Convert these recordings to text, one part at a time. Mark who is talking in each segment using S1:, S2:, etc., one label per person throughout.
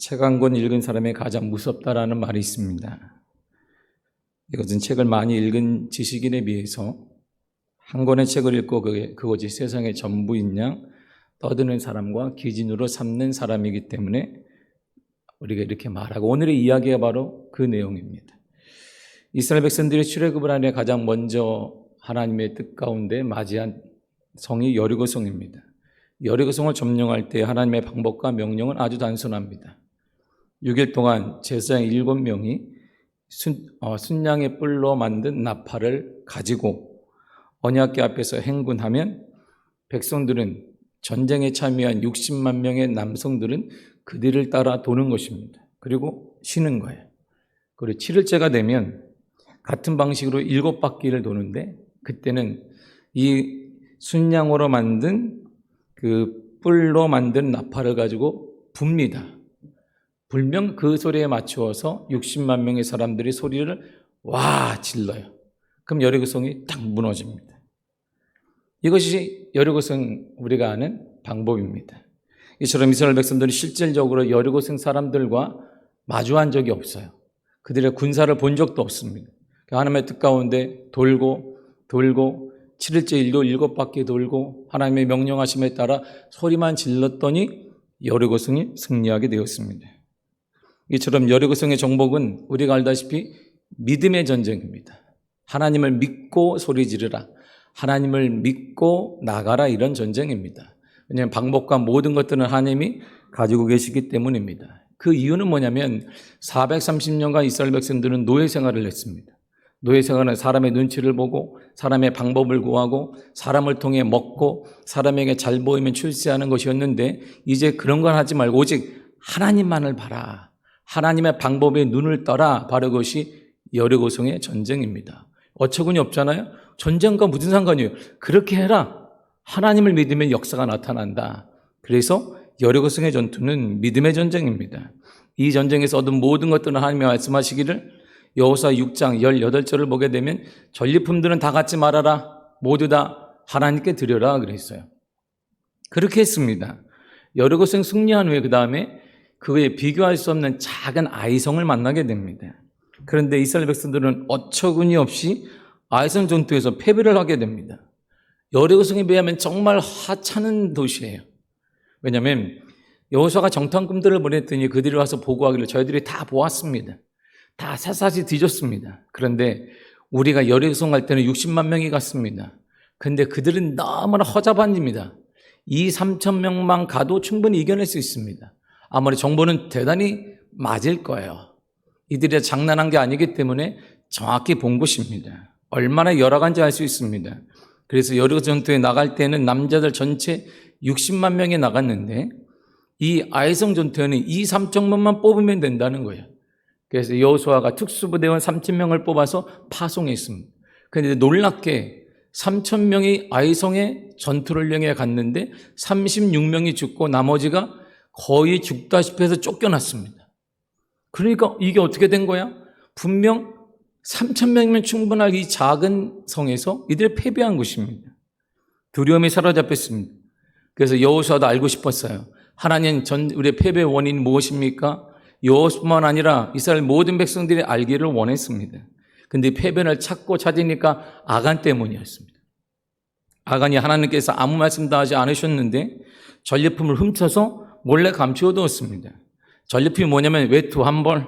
S1: 책 한 권 읽은 사람이 가장 무섭다라는 말이 있습니다. 이것은 책을 많이 읽은 지식인에 비해서 한 권의 책을 읽고 그것이 세상의 전부인 양 떠드는 사람과 기준으로 삼는 사람이기 때문에 우리가 이렇게 말하고, 오늘의 이야기가 바로 그 내용입니다. 이스라엘 백성들이 출애굽을 하며 가장 먼저 하나님의 뜻 가운데 맞이한 성이 여리고성입니다. 여리고성을 점령할 때 하나님의 방법과 명령은 아주 단순합니다. 6일 동안 제사장 7명이 순양의 뿔로 만든 나팔을 가지고 언약궤 앞에서 행군하면 백성들은, 전쟁에 참여한 60만 명의 남성들은 그들을 따라 도는 것입니다. 그리고 쉬는 거예요. 그리고 7일째가 되면 같은 방식으로 7바퀴를 도는데, 그때는 이 순양으로 만든 그 뿔로 만든 나팔을 가지고 붑니다. 불면 그 소리에 맞추어서 60만 명의 사람들이 소리를 와 질러요. 그럼 여리고성이 딱 무너집니다. 이것이 여리고성 우리가 아는 방법입니다. 이처럼 이스라엘 백성들이 실질적으로 여리고성 사람들과 마주한 적이 없어요. 그들의 군사를 본 적도 없습니다. 하나님의 뜻 가운데 돌고 7일째 일도 7바퀴 돌고 하나님의 명령하심에 따라 소리만 질렀더니 여리고성이 승리하게 되었습니다. 이처럼 여리고성의 정복은 우리가 알다시피 믿음의 전쟁입니다. 하나님을 믿고 소리 지르라, 하나님을 믿고 나가라, 이런 전쟁입니다. 왜냐하면 방법과 모든 것들은 하나님이 가지고 계시기 때문입니다. 그 이유는 뭐냐면 430년간 이스라엘 백성들은 노예 생활을 했습니다. 노예 생활은 사람의 눈치를 보고 사람의 방법을 구하고 사람을 통해 먹고 사람에게 잘 보이면 출세하는 것이었는데, 이제 그런 건 하지 말고 오직 하나님만을 봐라, 하나님의 방법에 눈을 떠라. 바로 그것이 여리고성의 전쟁입니다. 어처구니 없잖아요. 전쟁과 무슨 상관이에요? 그렇게 해라. 하나님을 믿으면 역사가 나타난다. 그래서 여리고성의 전투는 믿음의 전쟁입니다. 이 전쟁에서 얻은 모든 것들은 하나님이 말씀하시기를, 여호수아 6장 18절을 보게 되면 전리품들은 다 갖지 말아라, 모두 다 하나님께 드려라 그랬어요. 그렇게 했습니다. 여리고성 승리한 후에 그 다음에 그에 비교할 수 없는 작은 아이성을 만나게 됩니다. 그런데 이스라엘 백성들은 어처구니 없이 아이성 전투에서 패배를 하게 됩니다. 여리고성에 비하면 정말 하찮은 도시예요. 왜냐하면 여호수아가 정탐꾼들을 보냈더니 그들이 와서 보고하기를 저희들이 다 보았습니다. 다 샅샅이 뒤졌습니다. 그런데 우리가 여리고성 갈 때는 60만 명이 갔습니다. 그런데 그들은 너무나 허잡합니다. 2-3천 명만 가도 충분히 이겨낼 수 있습니다. 아무리 정보는 대단히 맞을 거예요. 이들이 장난한 게 아니기 때문에 정확히 본 것입니다. 얼마나 열악한지 알 수 있습니다. 그래서 여리고 전투에 나갈 때는 남자들 전체 60만 명이 나갔는데, 이 아이성 전투에는 2-3천 명만 뽑으면 된다는 거예요. 그래서 여호수아가 특수부대원 3,000명을 뽑아서 파송했습니다. 그런데 놀랍게 3,000명이 아이성에 전투를 향해 갔는데 36명이 죽고 나머지가 거의 죽다시피 해서 쫓겨났습니다. 그러니까 이게 어떻게 된 거야? 분명 3,000명이면 충분할 이 작은 성에서 이들이 패배한 것입니다. 두려움에 사로잡혔습니다. 그래서 여호수아도 알고 싶었어요. 하나님, 우리의 패배의 원인이 무엇입니까? 여호수아뿐만 아니라 이스라엘 모든 백성들이 알기를 원했습니다. 그런데 패배를 찾으니까 아간 때문이었습니다. 아간이 하나님께서 아무 말씀도 하지 않으셨는데 전리품을 훔쳐서 몰래 감추어 두었습니다. 전리품이 뭐냐면 외투 한 벌,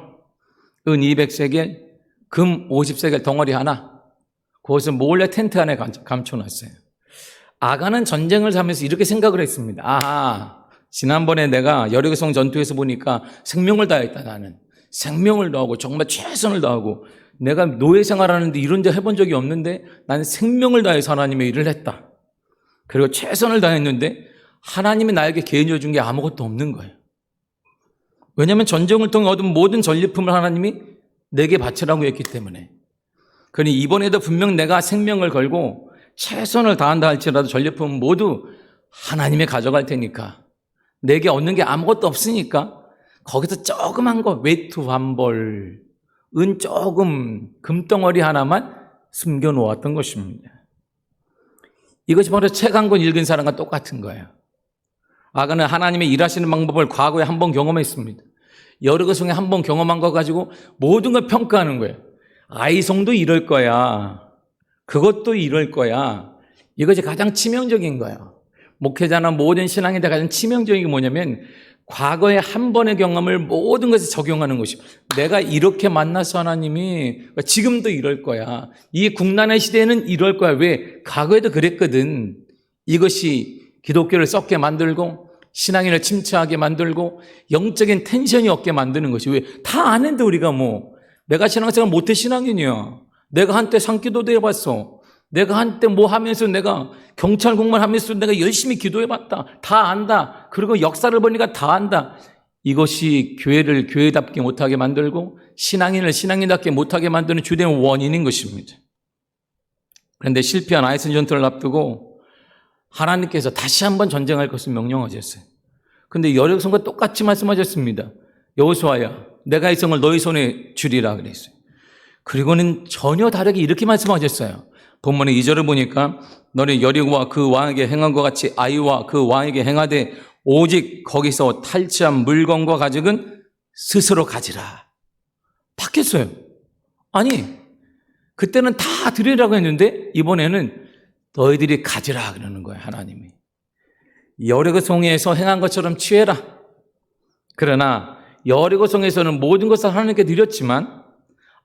S1: 은 200세겔, 금 50세겔 덩어리 하나, 그것을 몰래 텐트 안에 감춰놨어요. 아간은 전쟁을 하면서 이렇게 생각을 했습니다. 아하, 지난번에 내가 여리고성 전투에서 보니까 생명을 다했다. 나는 생명을 다하고 정말 최선을 다하고, 내가 노예 생활하는데 이런 데 해본 적이 없는데 나는 생명을 다해서 하나님의 일을 했다. 그리고 최선을 다했는데 하나님이 나에게 개인적으로 준 게 아무것도 없는 거예요. 왜냐하면 전쟁을 통해 얻은 모든 전리품을 하나님이 내게 바치라고 했기 때문에. 그러니 이번에도 분명 내가 생명을 걸고 최선을 다한다 할지라도 전리품은 모두 하나님이 가져갈 테니까, 내게 얻는 게 아무것도 없으니까 거기서 조그만 거, 외투 한 벌, 은 조금, 금덩어리 하나만 숨겨놓았던 것입니다. 이것이 바로 책 한 권 읽은 사람과 똑같은 거예요. 아간은 하나님의 일하시는 방법을 과거에 한 번 경험했습니다. 여러 것 중에 한 번 경험한 거 가지고 모든 걸 평가하는 거예요. 아이송도 이럴 거야. 그것도 이럴 거야. 이것이 가장 치명적인 거예요. 목회자나 모든 신앙인데 가장 치명적인 게 뭐냐면 과거의 한 번의 경험을 모든 것에 적용하는 것이에요. 내가 이렇게 만나서 하나님이 지금도 이럴 거야. 이 국난의 시대에는 이럴 거야. 왜? 과거에도 그랬거든. 이것이 기독교를 썩게 만들고 신앙인을 침체하게 만들고 영적인 텐션이 없게 만드는 것이 왜? 다 아는데 우리가 내가 신앙생활 못해 신앙인이야. 내가 한때 상기도도 해봤어. 내가 한때 하면서 내가 경찰 공무원 하면서 내가 열심히 기도해봤다. 다 안다. 그리고 역사를 보니까 다 안다. 이것이 교회를 교회답게 못하게 만들고 신앙인을 신앙인답게 못하게 만드는 주된 원인인 것입니다. 그런데 실패한 아이성 전투를 앞두고 하나님께서 다시 한번 전쟁할 것을 명령하셨어요. 그런데 여리고성과 똑같이 말씀하셨습니다. 여호수아야, 내가 이 성을 너희 손에 주리라 그랬어요. 그리고는 전혀 다르게 이렇게 말씀하셨어요. 본문의 2절을 보니까 너는 여리고와 그 왕에게 행한 것 같이 아이와 그 왕에게 행하되 오직 거기서 탈취한 물건과 가죽은 스스로 가지라. 바뀌었어요. 아니, 그때는 다 드리라고 했는데 이번에는 너희들이 가지라 그러는 거예요. 하나님이. 여리고성에서 행한 것처럼 취해라. 그러나 여리고성에서는 모든 것을 하나님께 드렸지만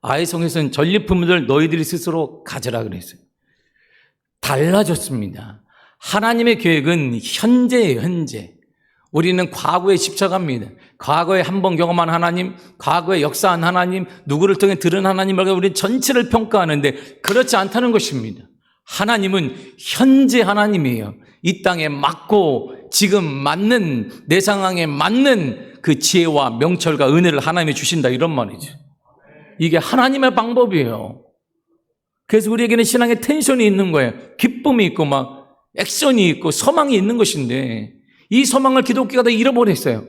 S1: 아이성에서는 전리품들 너희들이 스스로 가져라 그랬어요. 달라졌습니다. 하나님의 계획은 현재예요. 현재. 우리는 과거에 집착합니다. 과거에 한 번 경험한 하나님, 과거에 역사한 하나님, 누구를 통해 들은 하나님을 우리 전체를 평가하는데 그렇지 않다는 것입니다. 하나님은 현재 하나님이에요. 이 땅에 맞고 지금 맞는 내 상황에 맞는 그 지혜와 명철과 은혜를 하나님이 주신다 이런 말이죠. 이게 하나님의 방법이에요. 그래서 우리에게는 신앙의 텐션이 있는 거예요. 기쁨이 있고 액션이 있고 소망이 있는 것인데 이 소망을 기독교가 다 잃어버렸어요.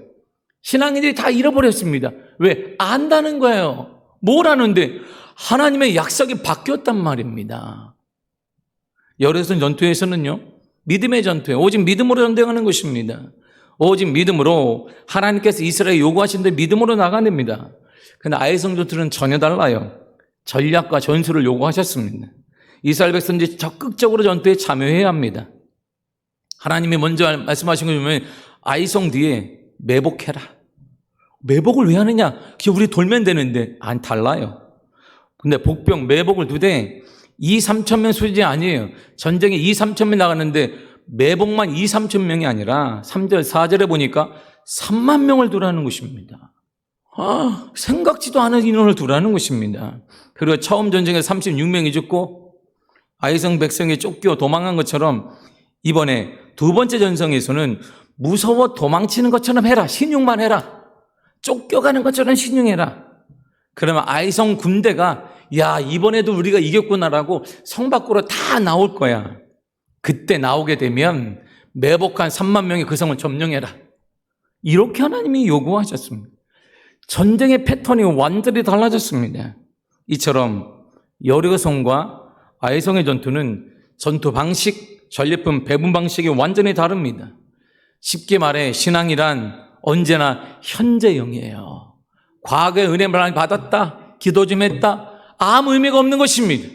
S1: 신앙인들이 다 잃어버렸습니다. 왜? 안다는 거예요. 뭘 아는데? 하나님의 약속이 바뀌었단 말입니다. 여리고성 전투에서는요, 믿음의 전투예요. 오직 믿음으로 전쟁하는 것입니다. 오직 믿음으로 하나님께서 이스라엘에 요구하신 데 믿음으로 나가야 됩니다. 그런데 아이성 전투는 전혀 달라요. 전략과 전술을 요구하셨습니다. 이스라엘 백성들이 적극적으로 전투에 참여해야 합니다. 하나님이 먼저 말씀하신 거 보면 아이성 뒤에 매복해라. 매복을 왜 하느냐? 그게 우리 돌면 되는데 안 달라요. 근데 복병 매복을 두되 2, 3천 명 수준이 아니에요. 전쟁에 2, 3천 명 나갔는데 매복만 2, 3천 명이 아니라 3절, 4절에 보니까 3만 명을 두라는 것입니다. 생각지도 않은 인원을 두라는 것입니다. 그리고 처음 전쟁에서 36명이 죽고 아이성 백성이 쫓겨 도망한 것처럼 이번에 두 번째 전성에서는 무서워 도망치는 것처럼 해라. 신용만 해라. 쫓겨가는 것처럼 신용해라. 그러면 아이성 군대가 야, 이번에도 우리가 이겼구나라고 성 밖으로 다 나올 거야. 그때 나오게 되면 매복한 3만 명이 그 성을 점령해라. 이렇게 하나님이 요구하셨습니다. 전쟁의 패턴이 완전히 달라졌습니다. 이처럼 여리고성과 아이성의 전투는 전투 방식, 전리품 배분 방식이 완전히 다릅니다. 쉽게 말해 신앙이란 언제나 현재형이에요. 과거에 은혜를 많이 받았다, 기도 좀 했다, 아무 의미가 없는 것입니다.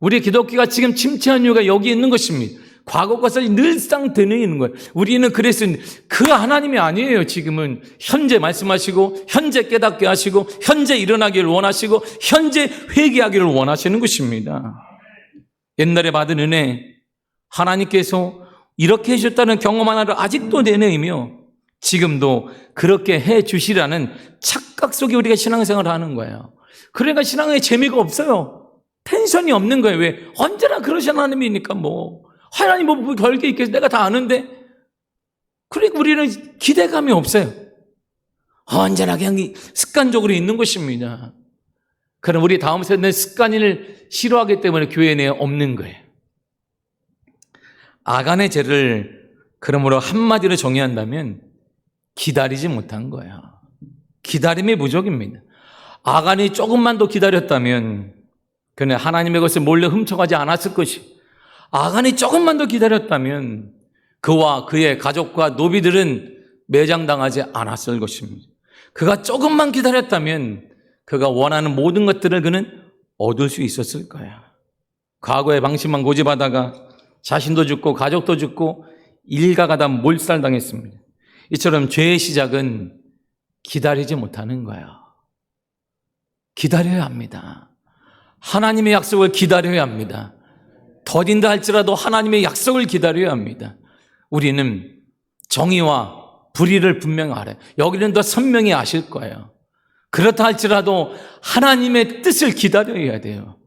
S1: 우리 기독교가 지금 침체한 이유가 여기 있는 것입니다. 과거 것을 늘상 되뇌이는 거예요. 우리는 그래서 그 하나님이 아니에요. 지금은 현재 말씀하시고 현재 깨닫게 하시고 현재 일어나기를 원하시고 현재 회개하기를 원하시는 것입니다. 옛날에 받은 은혜 하나님께서 이렇게 해주셨다는 경험 하나를 아직도 내내이며 지금도 그렇게 해주시라는 착각 속에 우리가 신앙생활을 하는 거예요. 그러니까 신앙에 재미가 없어요. 텐션이 없는 거예요. 왜? 언제나 그러신 하나님이니까 하나님 별게 있겠어. 내가 다 아는데. 그러니까 우리는 기대감이 없어요. 언제나 그냥 습관적으로 있는 것입니다. 그럼 우리 다음 세대는 습관을 싫어하기 때문에 교회 내에 없는 거예요. 아간의 죄를 그러므로 한마디로 정의한다면 기다리지 못한 거예요. 기다림이 부족입니다. 아간이 조금만 더 기다렸다면 그는 하나님의 것을 몰래 훔쳐가지 않았을 것이. 아간이 조금만 더 기다렸다면 그와 그의 가족과 노비들은 매장당하지 않았을 것입니다. 그가 조금만 기다렸다면 그가 원하는 모든 것들을 그는 얻을 수 있었을 거야. 과거의 방식만 고집하다가 자신도 죽고 가족도 죽고 일가가 다 몰살당했습니다. 이처럼 죄의 시작은 기다리지 못하는 거야. 기다려야 합니다. 하나님의 약속을 기다려야 합니다. 더딘다 할지라도 하나님의 약속을 기다려야 합니다. 우리는 정의와 불의를 분명히 알아요. 여기는 더 선명히 아실 거예요. 그렇다 할지라도 하나님의 뜻을 기다려야 돼요.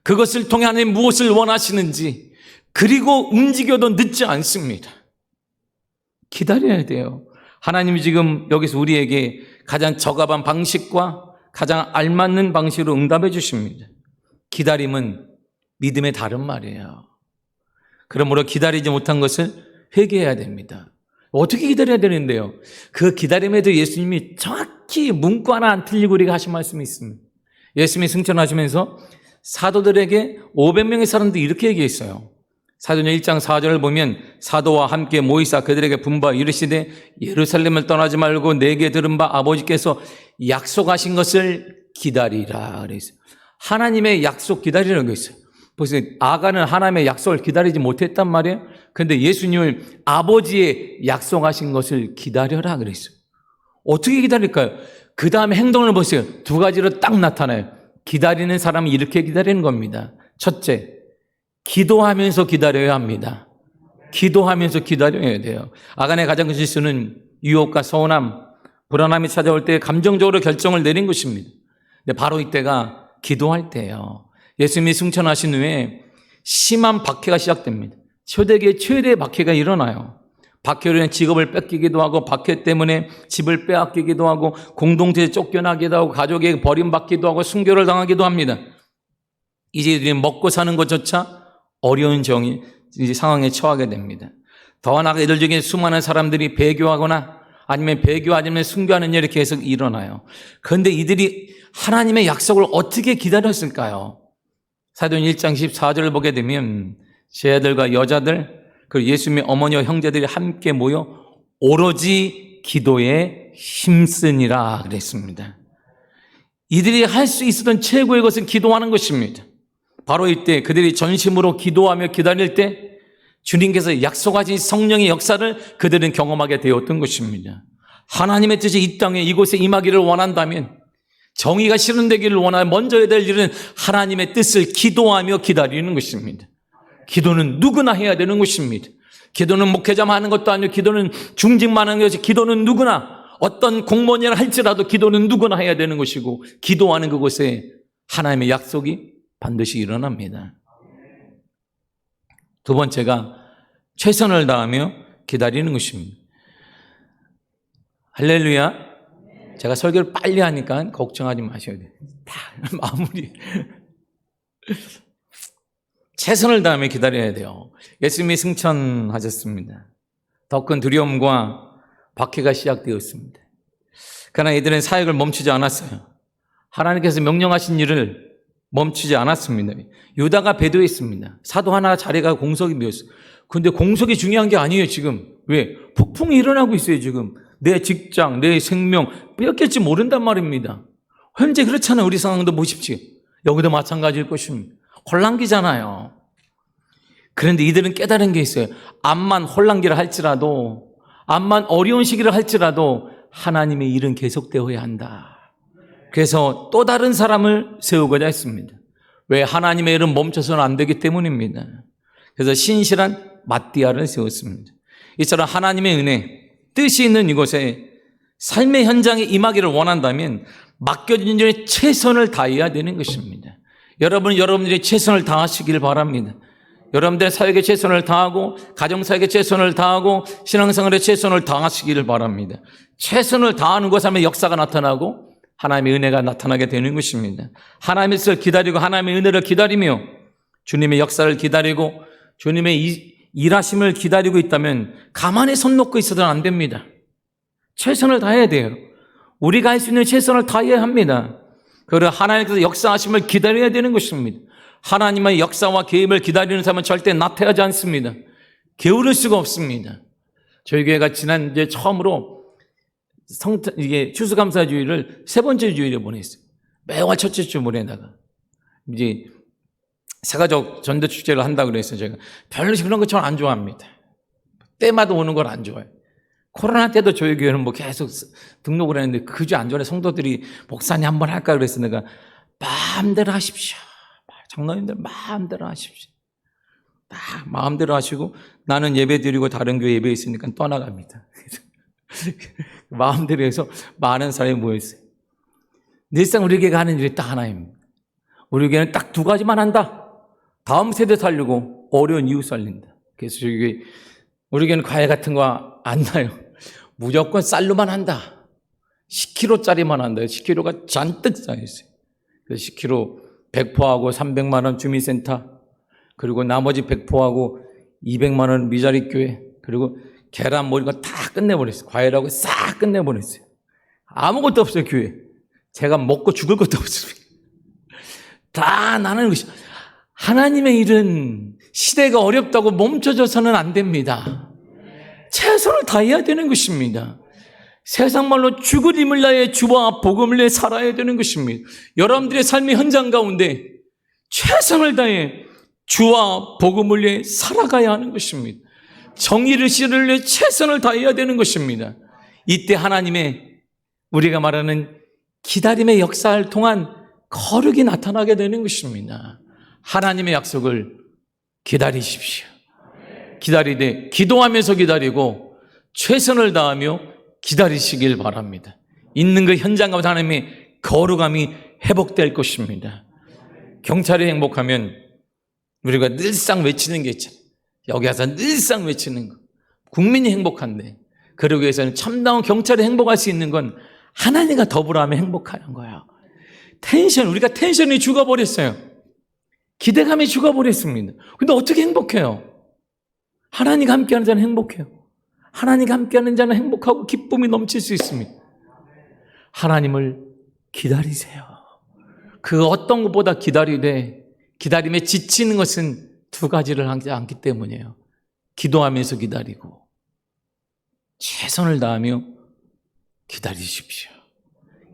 S1: 그것을 통해 하나님 무엇을 원하시는지, 그리고 움직여도 늦지 않습니다. 기다려야 돼요. 하나님이 지금 여기서 우리에게 가장 적합한 방식과 가장 알맞는 방식으로 응답해 주십니다. 기다림은 믿음의 다른 말이에요. 그러므로 기다리지 못한 것을 회개해야 됩니다. 어떻게 기다려야 되는데요? 그 기다림에도 예수님이 정확히 문구 하나 안 틀리고 우리가 하신 말씀이 있습니다. 예수님이 승천하시면서 사도들에게 500명의 사람들이 이렇게 얘기했어요. 사도행전 1장 4절을 보면 사도와 함께 모이사 그들에게 분부하 이르시되 예루살렘을 떠나지 말고 내게 들은 바 아버지께서 약속하신 것을 기다리라 그랬어요. 하나님의 약속 기다리라는 거 있어요. 보세요. 아가는 하나님의 약속을 기다리지 못했단 말이에요. 그런데 예수님을 아버지의 약속하신 것을 기다려라 그랬어요. 어떻게 기다릴까요? 그 다음에 행동을 보세요. 두 가지로 딱 나타나요. 기다리는 사람이 이렇게 기다리는 겁니다. 첫째, 기도하면서 기다려야 합니다. 기도하면서 기다려야 돼요. 아간의 가장 큰 실수는 유혹과 서운함, 불안함이 찾아올 때 감정적으로 결정을 내린 것입니다. 근데 바로 이때가 기도할 때예요. 예수님이 승천하신 후에 심한 박해가 시작됩니다. 초대기에 최대의 박해가 일어나요. 박해로 인해 직업을 뺏기기도 하고 박해 때문에 집을 빼앗기기도 하고 공동체에 쫓겨나기도 하고 가족에게 버림받기도 하고 순교를 당하기도 합니다. 이제 먹고 사는 것조차 어려운 상황에 처하게 됩니다. 더나 나아가 이들 중에 수많은 사람들이 배교하거나 아니면 배교하면 순교하는 일이 계속 일어나요. 그런데 이들이 하나님의 약속을 어떻게 기다렸을까요? 사도행전 1장 14절을 보게 되면 제 아들과 여자들 그리고 예수님의 어머니와 형제들이 함께 모여 오로지 기도에 힘쓰니라 그랬습니다. 이들이 할 수 있었던 최고의 것은 기도하는 것입니다. 바로 이때 그들이 전심으로 기도하며 기다릴 때 주님께서 약속하신 성령의 역사를 그들은 경험하게 되었던 것입니다. 하나님의 뜻이 이 땅에 이곳에 임하기를 원한다면, 정의가 실현되기를 원하면 먼저 해야 될 일은 하나님의 뜻을 기도하며 기다리는 것입니다. 기도는 누구나 해야 되는 것입니다. 기도는 목회자만 하는 것도 아니고 기도는 중직만 하는 것이, 기도는 누구나 어떤 공무원이라 할지라도 기도는 누구나 해야 되는 것이고, 기도하는 그곳에 하나님의 약속이 반드시 일어납니다. 두 번째가 최선을 다하며 기다리는 것입니다. 할렐루야. 제가 설교를 빨리 하니까 걱정하지 마셔야 돼요. 다 마무리. 최선을 다하며 기다려야 돼요. 예수님이 승천하셨습니다. 더 큰 두려움과 박해가 시작되었습니다. 그러나 이들은 사역을 멈추지 않았어요. 하나님께서 명령하신 일을 멈추지 않았습니다. 유다가 배도했습니다. 사도 하나 자리가 공석이 비었어요. 근데 공석이 중요한 게 아니에요, 지금. 왜? 폭풍이 일어나고 있어요, 지금. 내 직장, 내 생명 뺏길지 모른단 말입니다. 현재 그렇잖아요. 우리 상황도 보십시오. 여기도 마찬가지일 것입니다. 혼란기잖아요. 그런데 이들은 깨달은 게 있어요. 암만 혼란기를 할지라도, 암만 어려운 시기를 할지라도 하나님의 일은 계속되어야 한다. 그래서 또 다른 사람을 세우고자 했습니다. 왜? 하나님의 일은 멈춰서는 안 되기 때문입니다. 그래서 신실한 마띠아를 세웠습니다. 이처럼 하나님의 은혜, 뜻이 있는 이곳에 삶의 현장에 임하기를 원한다면 맡겨진 일에 최선을 다해야 되는 것입니다. 여러분들이 최선을 다하시길 바랍니다. 여러분들의 사역에 최선을 다하고 가정사역에 최선을 다하고 신앙생활에 최선을 다하시기를 바랍니다. 최선을 다하는 곳 하면 역사가 나타나고 하나님의 은혜가 나타나게 되는 것입니다. 하나님의 뜻을 기다리고 하나님의 은혜를 기다리며 주님의 역사를 기다리고 주님의 일하심을 기다리고 있다면 가만히 손 놓고 있어서는 안 됩니다. 최선을 다해야 돼요. 우리가 할 수 있는 최선을 다해야 합니다. 그리고 하나님께서 역사하심을 기다려야 되는 것입니다. 하나님의 역사와 개입을 기다리는 사람은 절대 나태하지 않습니다. 게으를 수가 없습니다. 저희 교회가 지난주에 처음으로 이게 추수감사주의를 세 번째 주일에 보냈어요. 매월 첫째 주 보내다가 이제 세가족 전도 축제를 한다고 그랬어요. 제가 별로 그런 거 저는 안 좋아합니다. 때마다 오는 걸 안 좋아해요. 코로나 때도 저희 교회는 뭐 계속 등록을 했는데 그 주 안 전에 성도들이 목사님 한번 할까 그랬어요. 내가 마음대로 하십시오. 장로님들 마음대로 하십시오. 마음대로 하시고 나는 예배 드리고 다른 교회 예배 있으니까 떠나갑니다. 마음대로 해서 많은 사람이 모였어요. 늘상 우리 교회가 하는 일이 딱 하나입니다. 우리 교회는 딱 두 가지만 한다. 다음 세대 살리고 어려운 이웃 살린다. 그래서 우리 교회는 과일 같은 거 안 나요. 무조건 쌀로만 한다. 10kg짜리만 한다. 10kg가 잔뜩 쌓여있어요. 그래서 10kg 100포하고 300만 원 주민센터, 그리고 나머지 100포하고 200만 원 미자리 교회, 그리고 계란 뭐 이런 거 다 끝내버렸어요. 과일하고 싹 끝내버렸어요. 아무것도 없어요, 교회. 제가 먹고 죽을 것도 없습니다. 다 나누는 것이. 하나님의 일은 시대가 어렵다고 멈춰져서는 안 됩니다. 최선을 다해야 되는 것입니다. 세상 말로 죽을 힘을 다해 주와 복음을 위해 살아야 되는 것입니다. 여러분들의 삶의 현장 가운데 최선을 다해 주와 복음을 위해 살아가야 하는 것입니다. 정의를 실을 위해 최선을 다해야 되는 것입니다. 이때 하나님의 우리가 말하는 기다림의 역사를 통한 거룩이 나타나게 되는 것입니다. 하나님의 약속을 기다리십시오. 기다리되 기도하면서 기다리고 최선을 다하며 기다리시길 바랍니다. 있는 그 현장 가운데 하나님의 거룩함이 회복될 것입니다. 경찰이 행복하면 우리가 늘상 외치는 게 있잖아요. 여기 와서 늘상 외치는 거. 국민이 행복한데 그러기 위해서는 참다운 경찰이 행복할 수 있는 건 하나님과 더불어하며 행복하는 거예요. 우리가 텐션이 죽어버렸어요. 기대감이 죽어버렸습니다. 근데 어떻게 행복해요? 하나님과 함께하는 자는 행복해요. 하나님과 함께하는 자는 행복하고 기쁨이 넘칠 수 있습니다. 하나님을 기다리세요. 그 어떤 것보다 기다림에 지치는 것은 두 가지를 하지 않기 때문이에요. 기도하면서 기다리고 최선을 다하며 기다리십시오.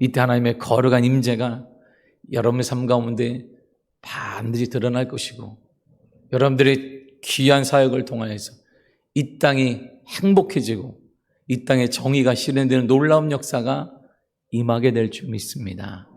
S1: 이때 하나님의 거룩한 임재가 여러분의 삶 가운데 반드시 드러날 것이고 여러분들의 귀한 사역을 통하여서 이 땅이 행복해지고 이 땅에 정의가 실현되는 놀라운 역사가 임하게 될 줄 믿습니다.